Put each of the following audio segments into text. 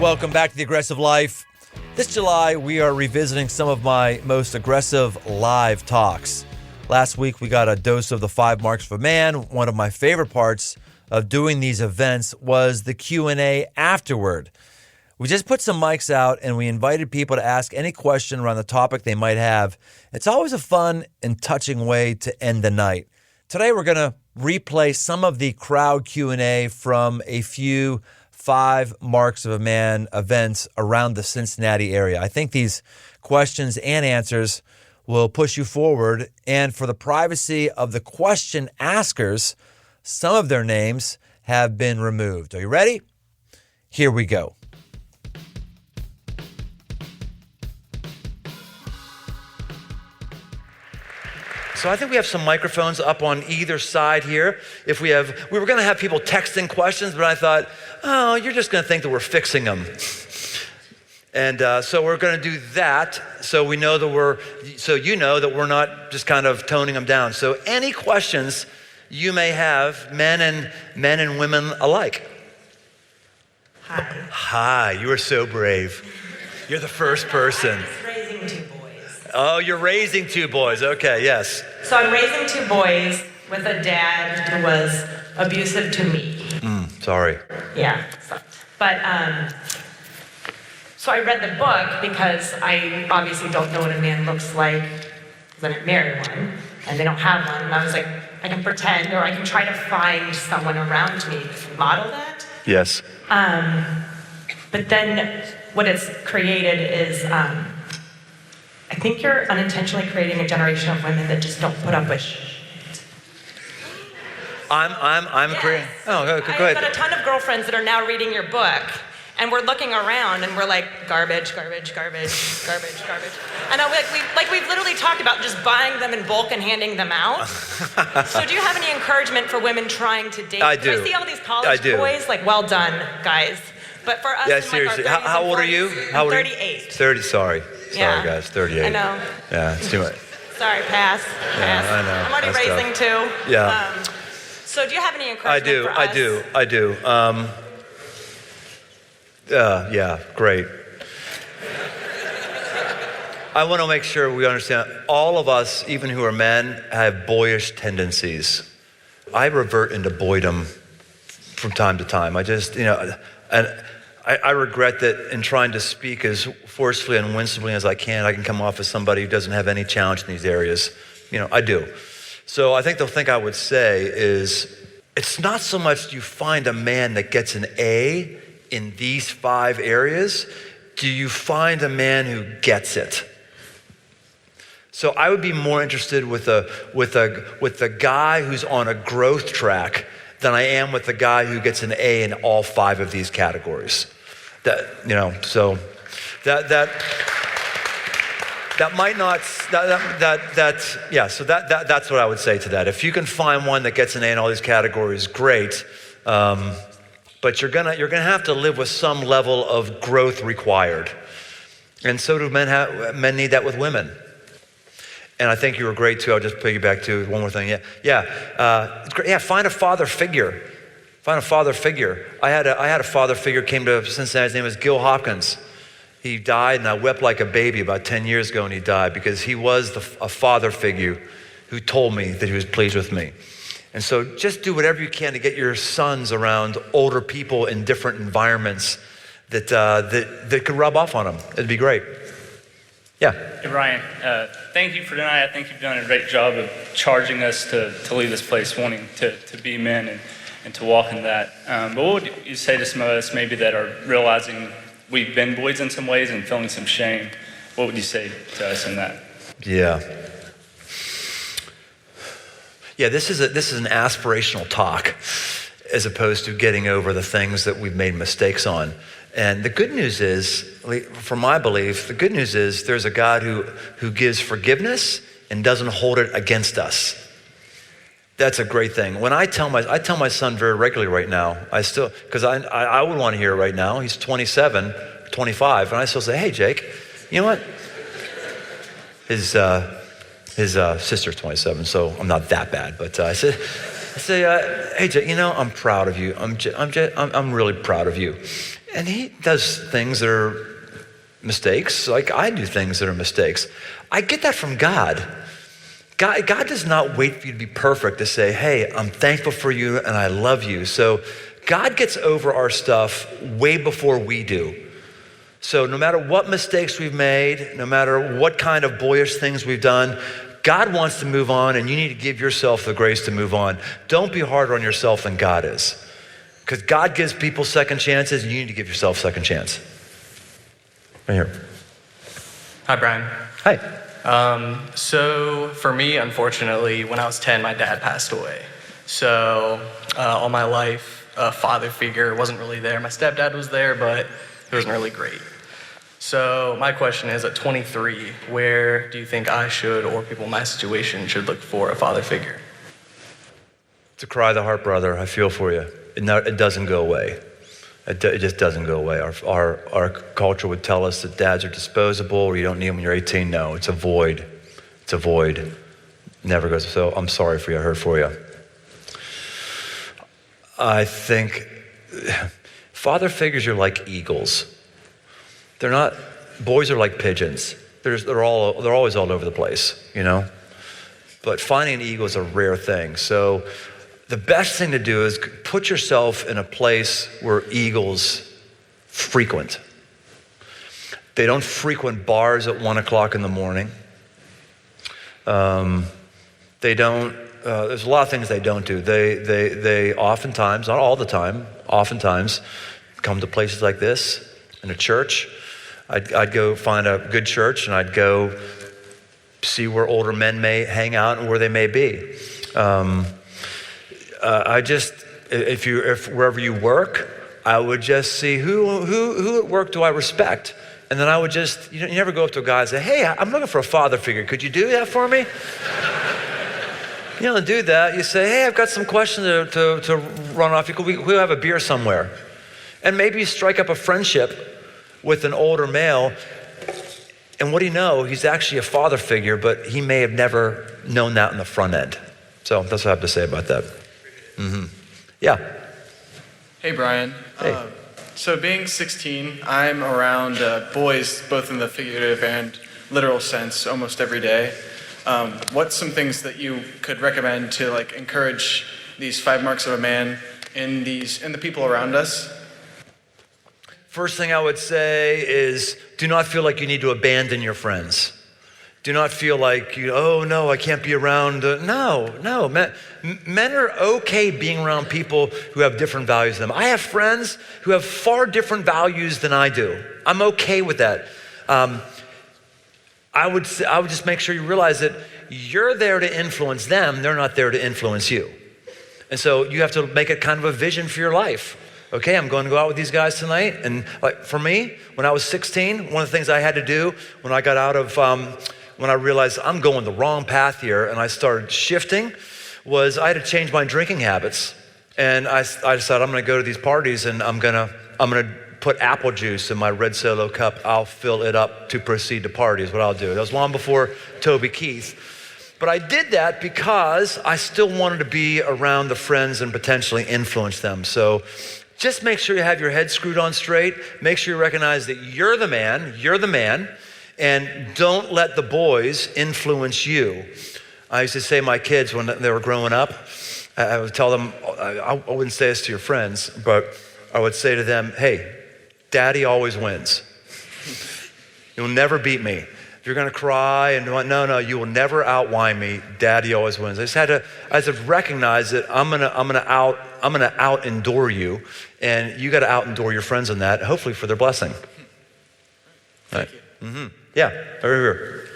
welcome back to The Aggressive Life. This July, we are revisiting some of my most aggressive live talks. Last week, we got a dose of the 5 marks for man. One of my favorite parts of doing these events was the Q&A afterward. We just put some mics out and we invited people to ask any question around the topic they might have. It's always a fun and touching way to end the night. Today, we're going to replay some of the crowd Q&A from a few 5 Marks of a Man events around the Cincinnati area. I think these questions and answers will push you forward. And for the privacy of the question askers, some of their names have been removed. Are you ready? Here we go. So I think we have some microphones up on either side here. We were going to have people texting questions, but I thought, oh, you're just going to think that we're fixing them. And so we're going to do that, so you know that we're not just kind of toning them down. So any questions you may have, men and women alike. Hi, you are so brave. You're the first person. I'm raising 2 boys. Oh, you're raising 2 boys. Okay, yes. So I'm raising 2 boys with a dad who was abusive to me. Sorry. Yeah. But so I read the book because I obviously don't know what a man looks like because I didn't marry one and they don't have one. And I was like, I can pretend or I can try to find someone around me to model that. Yes. But then what it's created is I think you're unintentionally creating a generation of women that just don't put up with shit. I'm creating. Oh, go ahead. I've got a ton of girlfriends that are now reading your book, and we're looking around, and we're like, garbage. And we've literally talked about just buying them in bulk and handing them out. So do you have any encouragement for women trying to date? I do. I see all these college boys, like, well done, guys. But for us, Yeah, in seriously. Like our 30s How and old are 40s, you? I'm 38. 30, sorry. Yeah. Sorry, guys, 38. I know. Yeah, it's too much. Sorry, pass. Yeah, I know. I'm already That's raising tough. 2. Yeah. So do you have any encouragement for us? I do. Yeah, great. I want to make sure we understand all of us, even who are men, have boyish tendencies. I revert into boydom from time to time. I just, and I regret that in trying to speak as forcefully and winsomely as I can come off as somebody who doesn't have any challenge in these areas. I do. So I think the thing I would say is, it's not so much you find a man that gets an A in these 5 areas. Do you find a man who gets it? So I would be more interested with a guy who's on a growth track than I am with the guy who gets an A in all 5 of these categories. So that's what I would say to that. If you can find one that gets an A in all these categories, great. But you're gonna have to live with some level of growth required. And so do men need that with women. And I think you were great too. I'll just piggyback to one more thing. Find a father figure. Find a father figure. I had a father figure came to Cincinnati. His name was Gil Hopkins. He died, and I wept like a baby about 10 years ago when he died because he was a father figure who told me that he was pleased with me. And so just do whatever you can to get your sons around older people in different environments that could rub off on them. It'd be great. Yeah. Hey, Ryan, thank you for tonight. I think you've done a great job of charging us to leave this place wanting to be men and to walk in that. But what would you say to some of us maybe that are realizing we've been boys in some ways and feeling some shame? What would you say to us in that? Yeah, this is an aspirational talk as opposed to getting over the things that we've made mistakes on. And the good news is, from my belief, the good news is there's a God who gives forgiveness and doesn't hold it against us. That's a great thing. When I tell my son very regularly right now, because I would want to hear it right now. He's 27, 25, and I still say, hey, Jake, you know what? His sister's 27, so I'm not that bad. But I say, hey, Jake, I'm proud of you. I'm really proud of you. And he does things that are mistakes, like I do things that are mistakes. I get that from God. God does not wait for you to be perfect to say, hey, I'm thankful for you and I love you. So God gets over our stuff way before we do. So no matter what mistakes we've made, no matter what kind of boyish things we've done, God wants to move on, and you need to give yourself the grace to move on. Don't be harder on yourself than God is. Because God gives people second chances, and you need to give yourself a second chance. Right here. Hi, Brian. Hi. So for me, unfortunately, when I was 10, my dad passed away. So all my life, a father figure wasn't really there. My stepdad was there, but it wasn't really great. So my question is, at 23, where do you think I should, or people in my situation should look for a father figure? To cry the heart, brother. I feel for you. It doesn't go away. It just doesn't go away. Our culture would tell us that dads are disposable, or you don't need them when you're 18. No, it's a void. It's a void. Never goes. So I'm sorry for you. I heard for you. I think father figures are like eagles. They're not. Boys are like pigeons. They're always all over the place, you know. But finding an eagle is a rare thing. So the best thing to do is put yourself in a place where eagles frequent. They don't frequent bars at 1 o'clock in the morning. They don't. There's a lot of things they don't do. They oftentimes, not all the time, oftentimes come to places like this in a church. I'd go find a good church, and I'd go see where older men may hang out and where they may be. If wherever you work, I would just see who at work do I respect, and then I would just, you never go up to a guy and say, hey, I'm looking for a father figure. Could you do that for me? You don't do that. You say, hey, I've got some questions to run off. We'll have a beer somewhere, and maybe you strike up a friendship with an older male, and what do you know? He's actually a father figure, but he may have never known that in the front end. So that's what I have to say about that. Mm-hmm. Yeah. Hey, Brian. Hey. So being 16, I'm around boys, both in the figurative and literal sense, almost every day. What's some things that you could recommend to encourage these 5 marks of a man in the people around us? First thing I would say is, do not feel like you need to abandon your friends. Do not feel like, oh no, I can't be around. No. Men are okay being around people who have different values than them. I have friends who have far different values than I do. I'm okay with that. I would just make sure you realize that you're there to influence them. They're not there to influence you. And so you have to make it kind of a vision for your life. Okay, I'm going to go out with these guys tonight. And for me, when I was 16, one of the things I had to do when I got out of, when I realized I'm going the wrong path here and I started shifting, was I had to change my drinking habits. And I decided I'm going to go to these parties, and I'm going to put apple juice in my red Solo cup. I'll fill it up to proceed to party is what I'll do. That was long before Toby Keith. But I did that because I still wanted to be around the friends and potentially influence them. So just make sure you have your head screwed on straight. Make sure you recognize that you're the man, and don't let the boys influence you. I used to say to my kids when they were growing up, I would tell them, I wouldn't say this to your friends, but I would say to them, hey, Daddy always wins. You'll never beat me. If you're gonna cry and no, you will never outwhine me. Daddy always wins. I had to recognize that I'm gonna out-endure you, and you gotta out-endure your friends in that, hopefully for their blessing. Thank you. Mm-hmm. Yeah, over here.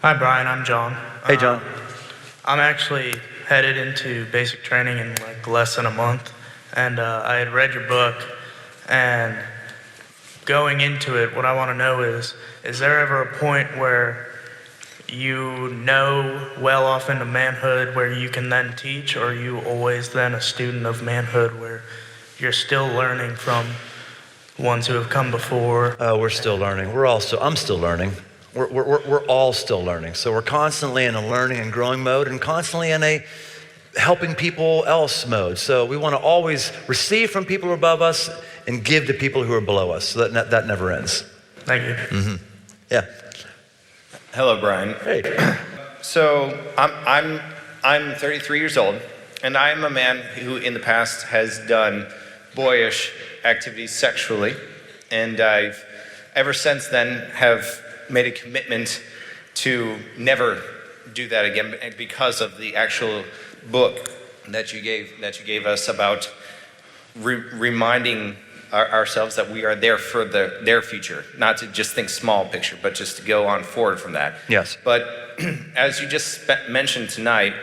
Hi, Brian. I'm John. Hey, John. I'm actually headed into basic training in less than a month, and I had read your book, and going into it, what I want to know is there ever a point where you know well off into manhood where you can then teach, or are you always then a student of manhood where you're still learning from ones who have come before? We're still learning. I'm still learning. We're all still learning. So we're constantly in a learning and growing mode, and constantly in a helping people else mode. So we want to always receive from people who are above us and give to people who are below us. So that never ends. Thank you. Yeah. Hello, Brian. Hey. So I'm 33 years old, and I am a man who in the past has done boyish activities sexually, and I've ever since then have made a commitment to never do that again because of the actual book that you gave us about reminding ourselves that we are there for their future, not to just think small picture, but just to go on forward from that. Yes. But as you just mentioned tonight,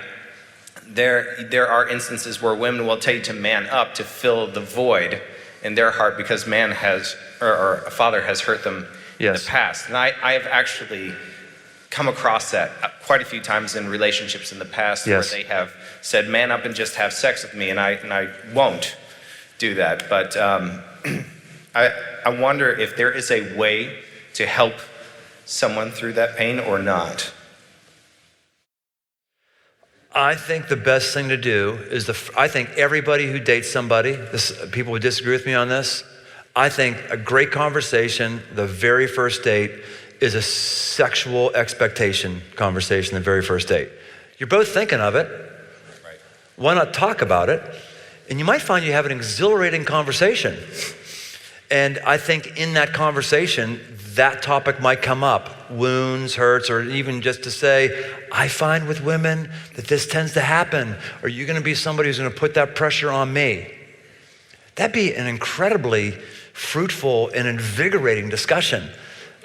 there are instances where women will tell you to man up to fill the void in their heart because man has, or a father has hurt them in the past. And I have actually come across that quite a few times in relationships in the past where they have said, man up and just have sex with me, and I won't do that. But I wonder if there is a way to help someone through that pain or not. I think the best thing to do is I think everybody who dates somebody, people who disagree with me on this, I think a great conversation, the very first date, is a sexual expectation conversation, the very first date. You're both thinking of it. Right. Why not talk about it? And you might find you have an exhilarating conversation. And I think in that conversation, that topic might come up, wounds, hurts, or even just to say, I find with women that this tends to happen. Are you gonna be somebody who's gonna put that pressure on me? That'd be an incredibly fruitful and invigorating discussion.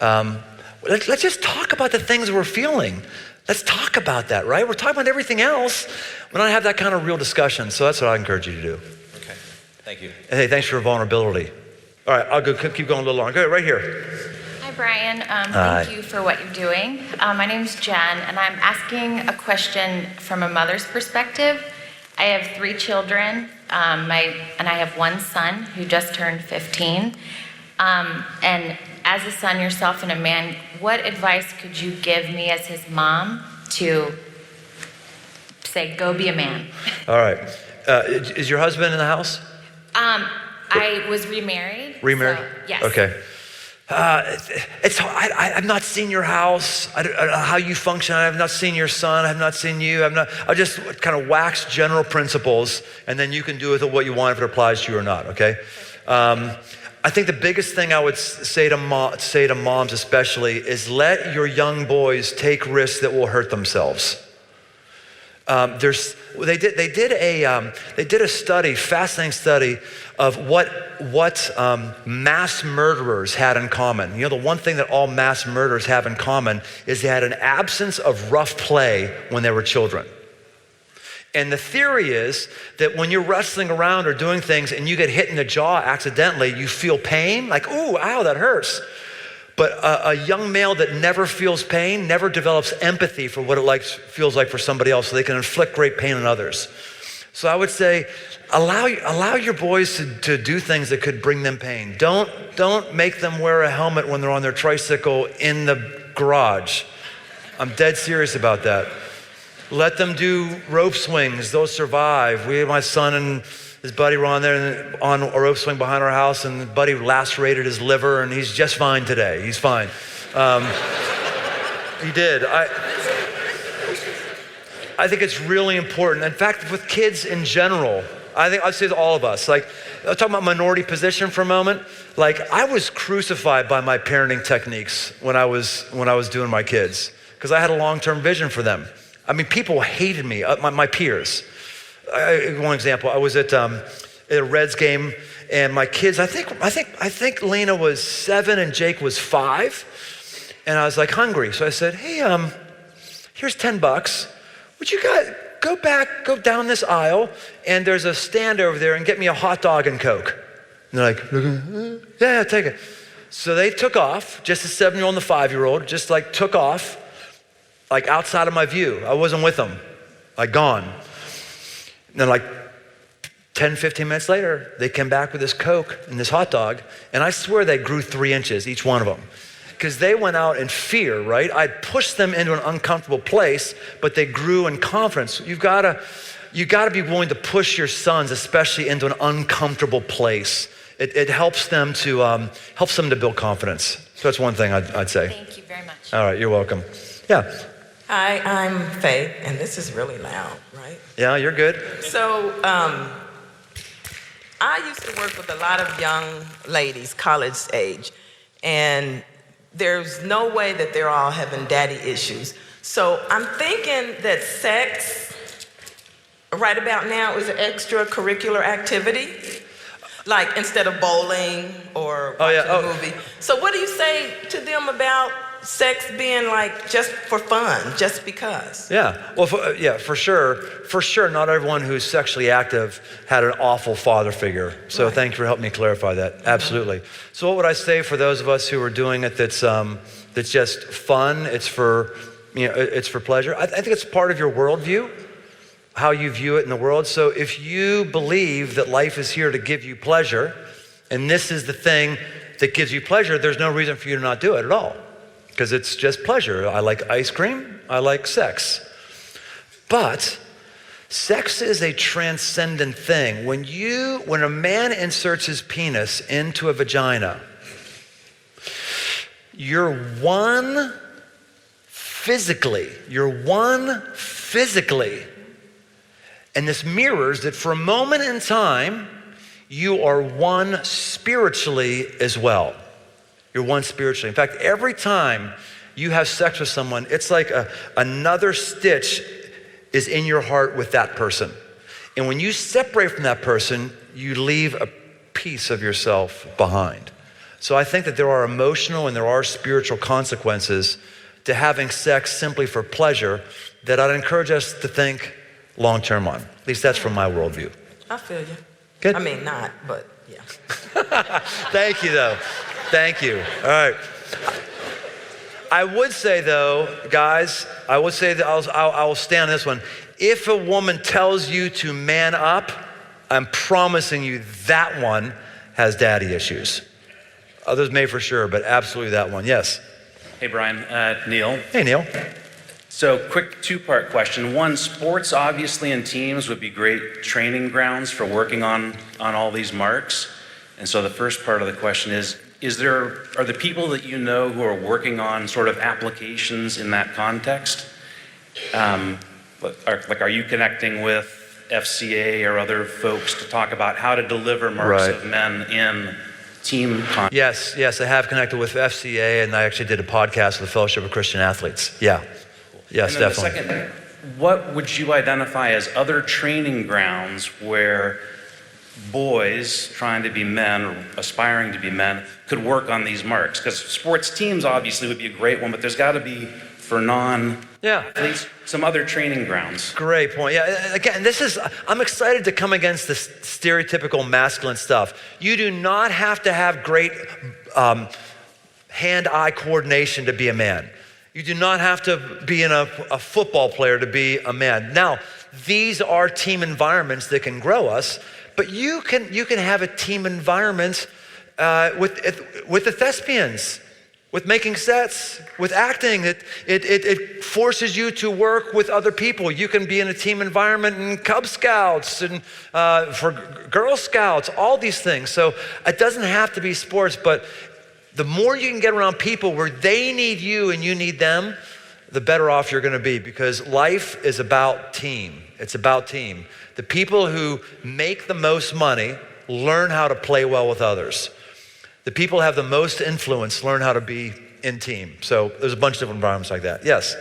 Let's just talk about the things we're feeling. Let's talk about that, right? We're talking about everything else. We don't have that kind of real discussion. So that's what I encourage you to do. Okay, thank you. And hey, thanks for your vulnerability. All right, I'll keep going a little longer. Go right here. Hi, Brian. Thank you for what you're doing. My name's Jen, and I'm asking a question from a mother's perspective. I have 3 children, and I have one son who just turned 15. And as a son yourself and a man, what advice could you give me as his mom to say, go be a man? All right. Is your husband in the house? I was remarried. Remarried? So, yes. Okay. I've not seen your house. I don't know how you function. I have not seen your son. I have not seen you. I'll just kind of wax general principles, and then you can do with it what you want if it applies to you or not, okay? I think the biggest thing I would say to moms especially is let your young boys take risks that will hurt themselves. They did a study, fascinating study of what mass murderers had in common. You know, the one thing that all mass murderers have in common is they had an absence of rough play when they were children. And the theory is that when you're wrestling around or doing things and you get hit in the jaw accidentally, you feel pain, like, ooh, ow, that hurts. But a young male that never feels pain never develops empathy for what it feels like for somebody else, so they can inflict great pain on others. So I would say, allow your boys to do things that could bring them pain. Don't make them wear a helmet when they're on their tricycle in the garage. I'm dead serious about that. Let them do rope swings. They'll survive. My son and his buddy were on a rope swing behind our house, and the buddy lacerated his liver, and he's just fine today. He's fine. He did. I think it's really important. In fact, with kids in general, I'd say to all of us, like, I'll talk about minority position for a moment. Like, I was crucified by my parenting techniques when I was doing my kids, because I had a long-term vision for them. I mean, people hated me, my peers. One example, I was at a Reds game, and my kids, I think Lena was 7 and Jake was 5, and I was like hungry. So I said, hey, here's $10. Would you guys go down this aisle, and there's a stand over there, and get me a hot dog and Coke. And they're like, yeah, take it. So they took off, just a 7-year-old and the 5-year-old, just like took off, like outside of my view. I wasn't with them, like gone. And then like 10, 15 minutes later, they came back with this Coke and this hot dog, and I swear they grew 3 inches, each one of them. Because they went out in fear, right? I pushed them into an uncomfortable place, but they grew in confidence. You've got to you got to be willing to push your sons, especially into an uncomfortable place. It helps them to build confidence. So that's one thing I'd say. Thank you very much. All right, you're welcome. Yeah. Hi, I'm Faith, and this is really loud, right? Yeah, you're good. So, I used to work with a lot of young ladies, college age, and there's no way that they're all having daddy issues. So I'm thinking that sex, right about now, is an extracurricular activity, like instead of bowling or watching a movie. So what do you say to them about sex being like just for fun, just because? Yeah, well, for sure. For sure, not everyone who's sexually active had an awful father figure. So thank you for helping me clarify that. Absolutely. So what would I say for those of us who are doing it that's just fun, it's for pleasure? I think it's part of your worldview, how you view it in the world. So if you believe that life is here to give you pleasure, and this is the thing that gives you pleasure, there's no reason for you to not do it at all. Because it's just pleasure. I like ice cream, I like sex. But sex is a transcendent thing. When a man inserts his penis into a vagina, you're one physically. And this mirrors that for a moment in time, you are one spiritually as well. You're one spiritually. In fact, every time you have sex with someone, it's like another stitch is in your heart with that person. And when you separate from that person, you leave a piece of yourself behind. So I think that there are emotional and there are spiritual consequences to having sex simply for pleasure that I'd encourage us to think long-term on. At least that's from my worldview. I feel you. Good. I mean, not, but yeah. Thank you, though. Thank you. All right. I would say, though, guys, I will stand on this one. If a woman tells you to man up, I'm promising you that one has daddy issues. Others may for sure, but absolutely that one. Yes. Hey, Brian. Neil. Hey, Neil. So quick two-part question. One, sports obviously and teams would be great training grounds for working on all these marks. And so the first part of the question is are the people that you know who are working on sort of applications in that context? Are you connecting with FCA or other folks to talk about how to deliver marks of men in team context? Yes, I have connected with FCA, and I actually did a podcast with the Fellowship of Christian Athletes. Yeah. Yes, and then definitely. The second, what would you identify as other training grounds where boys trying to be men or aspiring to be men could work on these marks? Because sports teams obviously would be a great one, but there's got to be, for non-athletes, some other training grounds. Great point. Yeah, again, I'm excited to come against this stereotypical masculine stuff. You do not have to have great hand-eye coordination to be a man. You do not have to be a football player to be a man. Now, these are team environments that can grow us, but you can have a team environment with the thespians, with making sets, with acting. It forces you to work with other people. You can be in a team environment in Cub Scouts and for Girl Scouts, all these things. So it doesn't have to be sports, but the more you can get around people where they need you and you need them, the better off you're gonna be, because life is about team. It's about team. The people who make the most money learn how to play well with others. The people who have the most influence learn how to be in team. So there's a bunch of different environments like that. Yes?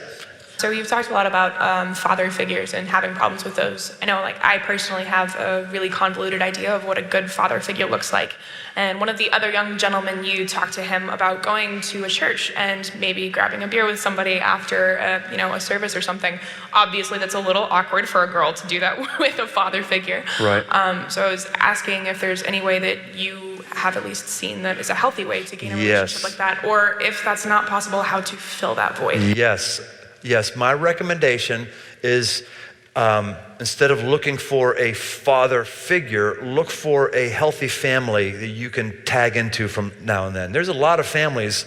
So you've talked a lot about father figures and having problems with those. I know, I personally have a really convoluted idea of what a good father figure looks like. And one of the other young gentlemen, you talked to him about going to a church and maybe grabbing a beer with somebody after a service or something. Obviously, that's a little awkward for a girl to do that with a father figure. Right. So I was asking if there's any way that you have at least seen that is a healthy way to gain a relationship like that, or if that's not possible, how to fill that void. Yes, my recommendation is instead of looking for a father figure, look for a healthy family that you can tag into from now and then. There's a lot of families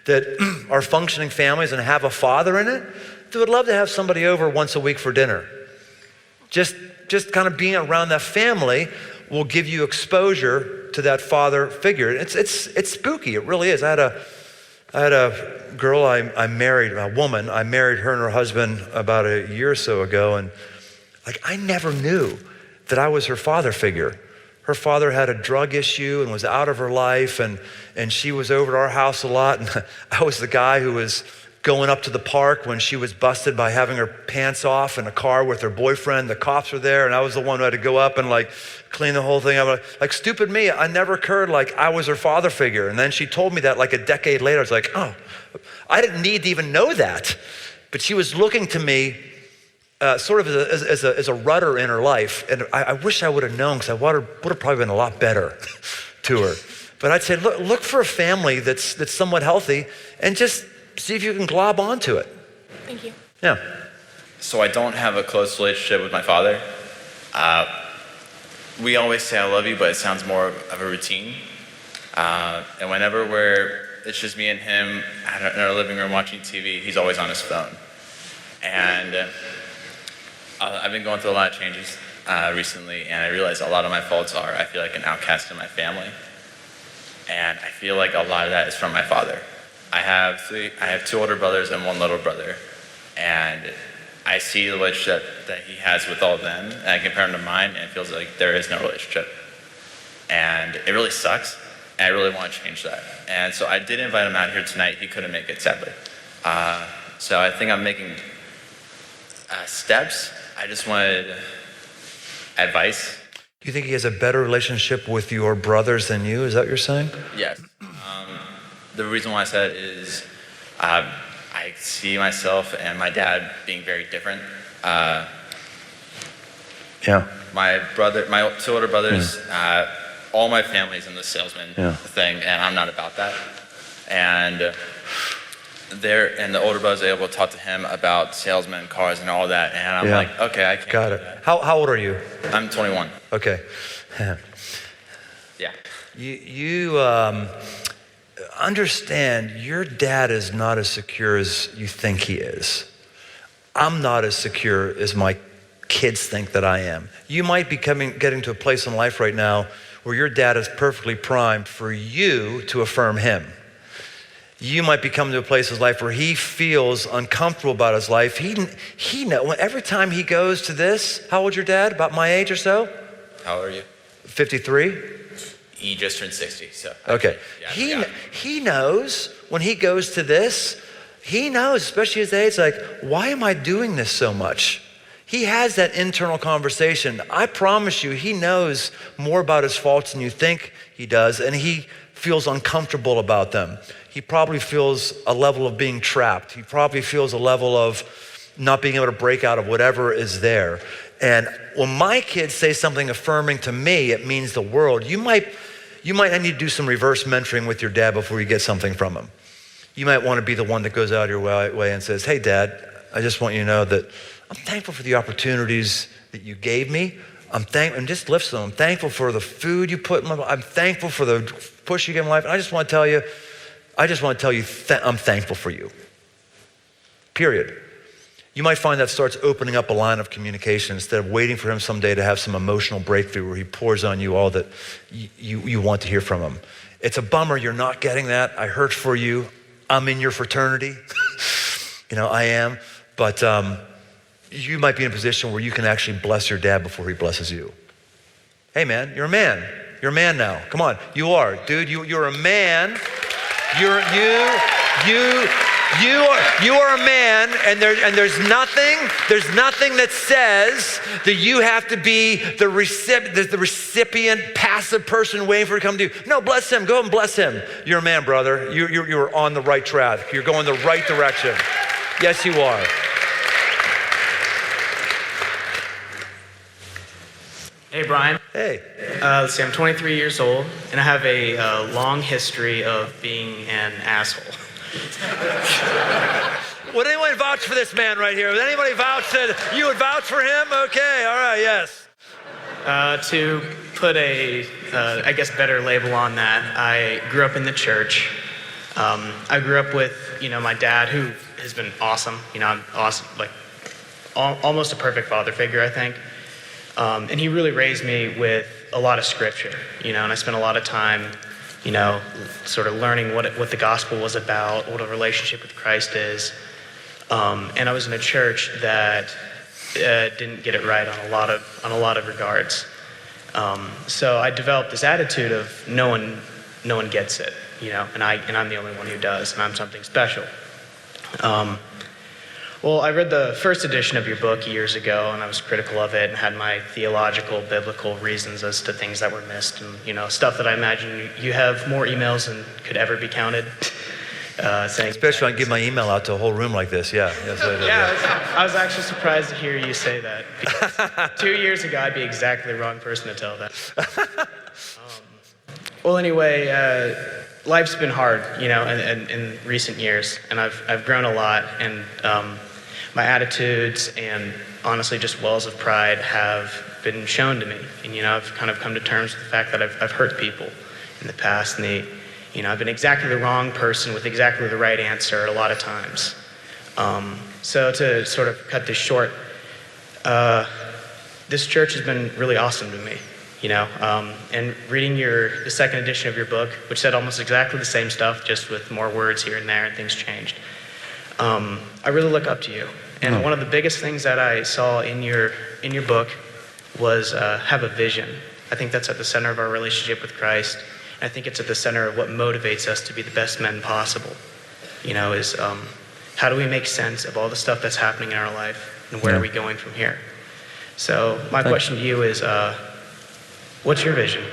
that are functioning families and have a father in it that would love to have somebody over once a week for dinner. Just just kind of being around that family will give you exposure to that father figure. It's spooky, it really is. I had a girl I married, a woman, I married her and her husband about a year or so ago, and like I never knew that I was her father figure. Her father had a drug issue and was out of her life, and she was over at our house a lot, and I was the guy who was going up to the park when she was busted by having her pants off in a car with her boyfriend. The cops were there, and I was the one who had to go up and like clean the whole thing up. Like stupid me, I never occurred like I was her father figure. And then she told me that like a decade later. I was like, oh, I didn't need to even know that. But she was looking to me sort of as a rudder in her life. And I wish I would have known, because I would have probably been a lot better to her. But I'd say, look for a family that's somewhat healthy, and just see if you can glob onto it. Thank you. Yeah. So I don't have a close relationship with my father. We always say I love you, but it sounds more of a routine. And whenever it's just me and him in our living room watching TV, he's always on his phone. And I've been going through a lot of changes recently, and I realize a lot of my faults are I feel like an outcast in my family. And I feel like a lot of that is from my father. I have 2 older brothers and 1 little brother, and I see the relationship that he has with all of them, and I compare him to mine, and it feels like there is no relationship. And it really sucks, and I really want to change that. And so I did invite him out here tonight. He couldn't make it, sadly. So I think I'm making steps. I just wanted advice. Do you think he has a better relationship with your brothers than you? Is that what you're saying? Yes. The reason why I said it is I see myself and my dad being very different. Yeah. My 2 older brothers, all my family's in the salesman thing, and I'm not about that. And the older brothers are able to talk to him about salesmen, cars, and all that. And I'm like, okay, I can't. Got it. How old are you? I'm 21. Okay. Yeah. You understand your dad is not as secure as you think he is. I'm not as secure as my kids think that I am. You might be getting to a place in life right now where your dad is perfectly primed for you to affirm him. You might be coming to a place in his life where he feels uncomfortable about his life. He know every time he goes to this. How old's your dad? About my age or so? How old are you? 53. He just turned 60, so. Okay. Yeah, he knows when he goes to this, he knows, especially his age, like, why am I doing this so much? He has that internal conversation. I promise you, he knows more about his faults than you think he does, and he feels uncomfortable about them. He probably feels a level of being trapped. He probably feels a level of not being able to break out of whatever is there. And when my kids say something affirming to me, it means the world. You might need to do some reverse mentoring with your dad before you get something from him. You might want to be the one that goes out of your way and says, hey, Dad, I just want you to know that I'm thankful for the opportunities that you gave me. And just lifts them. I'm thankful for the food you put in my life. I'm thankful for the push you gave in life. And I just want to tell you, I'm thankful for you. Period. You might find that starts opening up a line of communication instead of waiting for him someday to have some emotional breakthrough where he pours on you all that you want to hear from him. It's a bummer you're not getting that. I hurt for you. I'm in your fraternity. I am. But you might be in a position where you can actually bless your dad before he blesses you. Hey man, you're a man. You're a man now. Come on, you are. Dude, you're a man. You are a man, and there's nothing that says that you have to be the recipient, passive person waiting for it to come to you. No, bless him. Go and bless him. You're a man, brother. You're on the right track. You're going the right direction. Yes, you are. Hey, Brian. Hey. Let's see, I'm 23 years old, and I have a long history of being an asshole. Would anyone vouch for this man right here? Would anybody vouch that you would vouch for him? Okay, all right, yes. To put a, better label on that, I grew up in the church. I grew up with, my dad, who has been awesome. I'm awesome, like almost a perfect father figure, I think. And he really raised me with a lot of scripture, and I spent a lot of time, sort of learning what the gospel was about, what a relationship with Christ is. And I was in a church that didn't get it right on a lot of regards. So I developed this attitude of no one gets it, and I'm the only one who does, and I'm something special. Well, I read the first edition of your book years ago, and I was critical of it and had my theological, biblical reasons as to things that were missed, and stuff that I imagine you have more emails than could ever be counted. Saying Especially when I give my email out to a whole room like this, yeah. I was actually surprised to hear you say that. Because 2 years ago, I'd be exactly the wrong person to tell that. Well, anyway, life's been hard, in recent years, and I've grown a lot, and my attitudes and honestly just wells of pride have been shown to me, and I've kind of come to terms with the fact that I've hurt people in the past, and I've been exactly the wrong person with exactly the right answer a lot of times. So to sort of cut this short, this church has been really awesome to me, and reading the second edition of your book, which said almost exactly the same stuff, just with more words here and there, and things changed. I really look up to you. And one of the biggest things that I saw in your book was have a vision. I think that's at the center of our relationship with Christ. And I think it's at the center of what motivates us to be the best men possible. Is how do we make sense of all the stuff that's happening in our life, and where are we going from here? So my question to you is, what's your vision?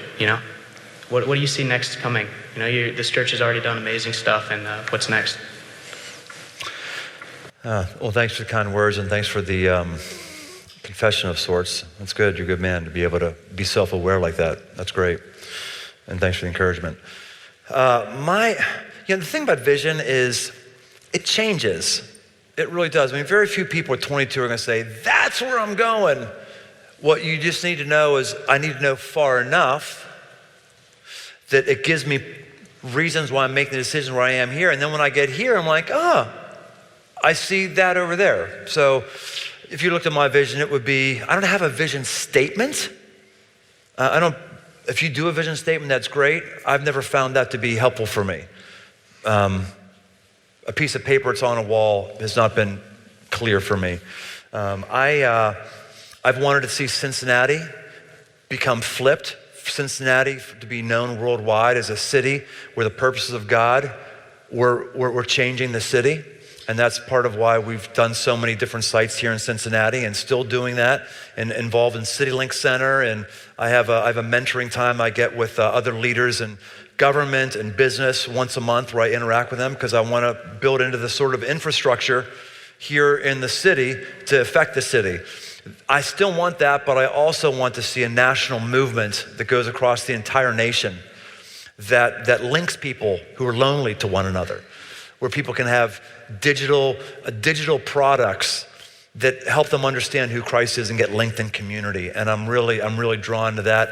What do you see next coming? This church has already done amazing stuff, and what's next? Well, thanks for the kind words, and thanks for the confession of sorts. That's good. You're a good man to be able to be self-aware like that. That's great. And thanks for the encouragement. The thing about vision is it changes. It really does. Very few people at 22 are going to say, that's where I'm going. What you just need to know is I need to know far enough that it gives me reasons why I'm making the decision where I am here. And then when I get here, I'm like, I see that over there. So if you looked at my vision, it would be, I don't have a vision statement. If you do a vision statement, that's great. I've never found that to be helpful for me. A piece of paper that's on a wall has not been clear for me. I've wanted to see Cincinnati become flipped. Cincinnati to be known worldwide as a city where the purposes of God were changing the city. And that's part of why we've done so many different sites here in Cincinnati and still doing that and involved in CityLink Center. And I have a mentoring time I get with other leaders in government and business once a month where I interact with them because I want to build into the sort of infrastructure here in the city to affect the city. I still want that, but I also want to see a national movement that goes across the entire nation that links people who are lonely to one another, where people can have digital products that help them understand who Christ is and get linked in community. And I'm really drawn to that,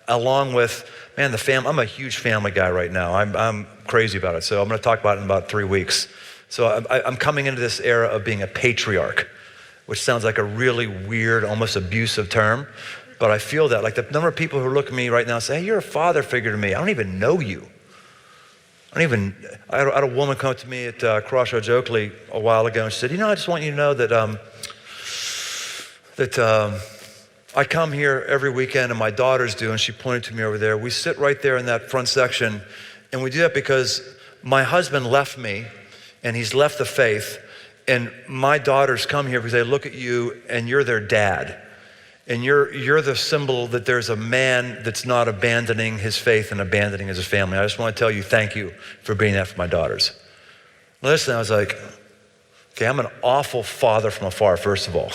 along with, the family. I'm a huge family guy right now. I'm crazy about it. So I'm going to talk about it in about 3 weeks. So I'm coming into this era of being a patriarch, which sounds like a really weird, almost abusive term. But I feel that, like the number of people who look at me right now and say, hey, you're a father figure to me. I don't even know you. I had a woman come up to me at Crossroads Oakley a while ago and she said, I just want you to know that I come here every weekend and my daughters do, and she pointed to me over there. We sit right there in that front section, and we do that because my husband left me and he's left the faith, and my daughters come here because they look at you and you're their dad. And you're the symbol that there's a man that's not abandoning his faith and abandoning his family. I just want to tell you thank you for being that for my daughters. Listen, I was like, okay, I'm an awful father from afar, first of all.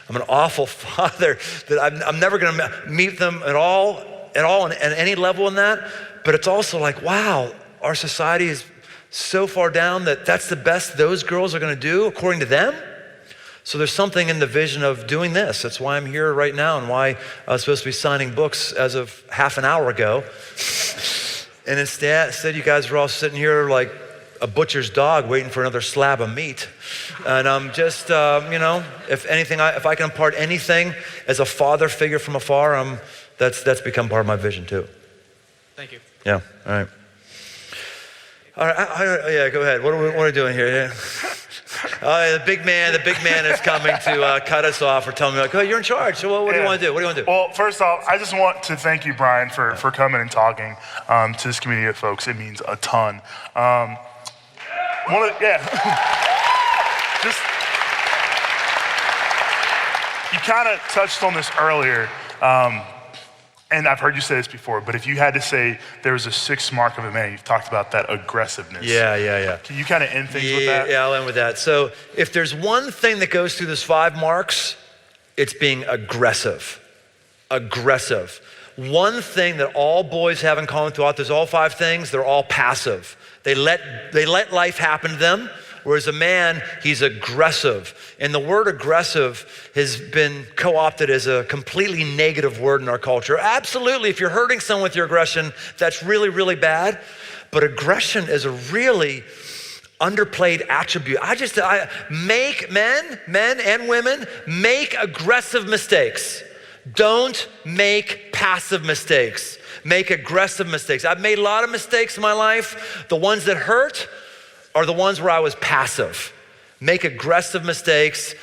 I'm an awful father that I'm never going to meet them at all at any level in that. But it's also like, wow, our society is so far down that that's the best those girls are going to do according to them. So there's something in the vision of doing this. That's why I'm here right now and why I was supposed to be signing books as of half an hour ago. And instead you guys were all sitting here like a butcher's dog waiting for another slab of meat. And I'm just, if anything, if I can impart anything as a father figure from afar, that's become part of my vision too. Thank you. Yeah, all right. All right, yeah, go ahead. What are we doing here? Yeah. The big man is coming to cut us off or tell me, like, oh, you're in charge. So what do you want to do? What do you want to do? Well, first off, I just want to thank you, Brian, for coming and talking to this community of folks. It means a ton. Just, you kind of touched on this earlier, and I've heard you say this before, but if you had to say there was a 6th mark of a man, you've talked about that aggressiveness. Yeah. Can you kind of end things with that? Yeah, I'll end with that. So if there's one thing that goes through those 5 marks, it's being aggressive. Aggressive. One thing that all boys have in common throughout those all 5 things, they're all passive. They let life happen to them. Whereas a man, he's aggressive. And the word aggressive has been co-opted as a completely negative word in our culture. Absolutely, if you're hurting someone with your aggression, that's really, really bad. But aggression is a really underplayed attribute. Make men and women, make aggressive mistakes. Don't make passive mistakes. Make aggressive mistakes. I've made a lot of mistakes in my life. The ones that hurt are the ones where I was passive. Make aggressive mistakes.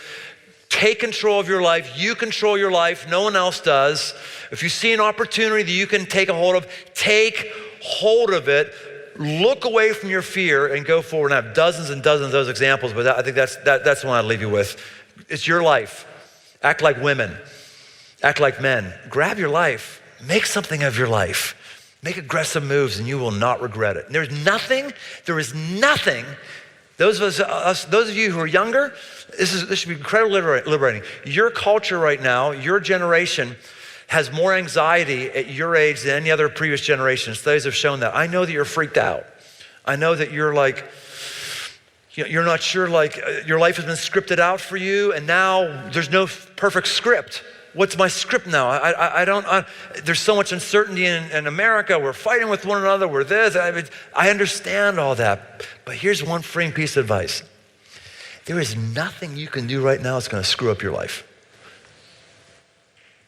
Take control of your life. You control your life. No one else does. If you see an opportunity that you can take a hold of, take hold of it. Look away from your fear and go forward. And I have dozens and dozens of those examples, but I think that's the one I'd leave you with. It's your life. Act like women. Act like men. Grab your life. Make something of your life. Make aggressive moves and you will not regret it. And there is nothing, those of you who are younger, this should be incredibly liberating. Your culture right now, your generation has more anxiety at your age than any other previous generation. Studies have shown that. I know that you're freaked out. I know that you're like, you're not sure, like your life has been scripted out for you and now there's no perfect script. What's my script now? There's so much uncertainty in America. We're fighting with one another. We're this. I understand all that. But here's one freeing piece of advice. There is nothing you can do right now that's going to screw up your life.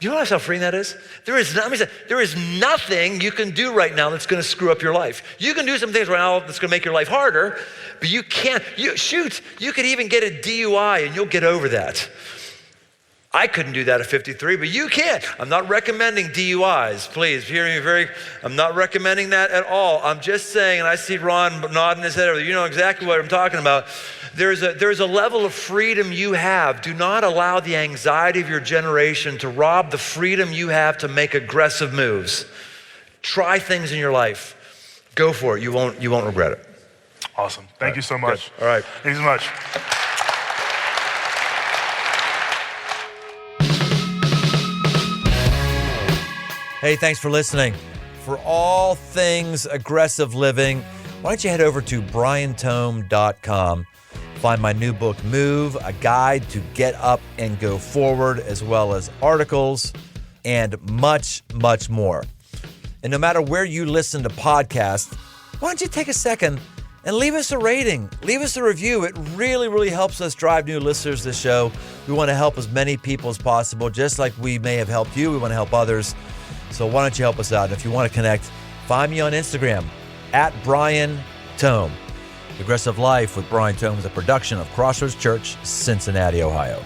Do you realize how freeing that is? There is nothing you can do right now that's going to screw up your life. You can do some things right now that's going to make your life harder, but you can't. You could even get a DUI and you'll get over that. I couldn't do that at 53, but you can. I'm not recommending DUIs, please. Hear me I'm not recommending that at all. I'm just saying, and I see Ron nodding his head over there, you know exactly what I'm talking about. There's a level of freedom you have. Do not allow the anxiety of your generation to rob the freedom you have to make aggressive moves. Try things in your life. Go for it. You won't regret it. Awesome. Thank you so much. Good. All right. Thank you so much. Hey, thanks for listening. For all things aggressive living, why don't you head over to briantome.com. Find my new book, Move, a guide to get up and go forward, as well as articles and much, much more. And no matter where you listen to podcasts, why don't you take a second and leave us a rating, leave us a review. It really, really helps us drive new listeners to the show. We want to help as many people as possible, just like we may have helped you. We want to help others. So why don't you help us out? And if you want to connect, find me on Instagram at Brian Tome. Aggressive Life with Brian Tome is a production of Crossroads Church, Cincinnati, Ohio.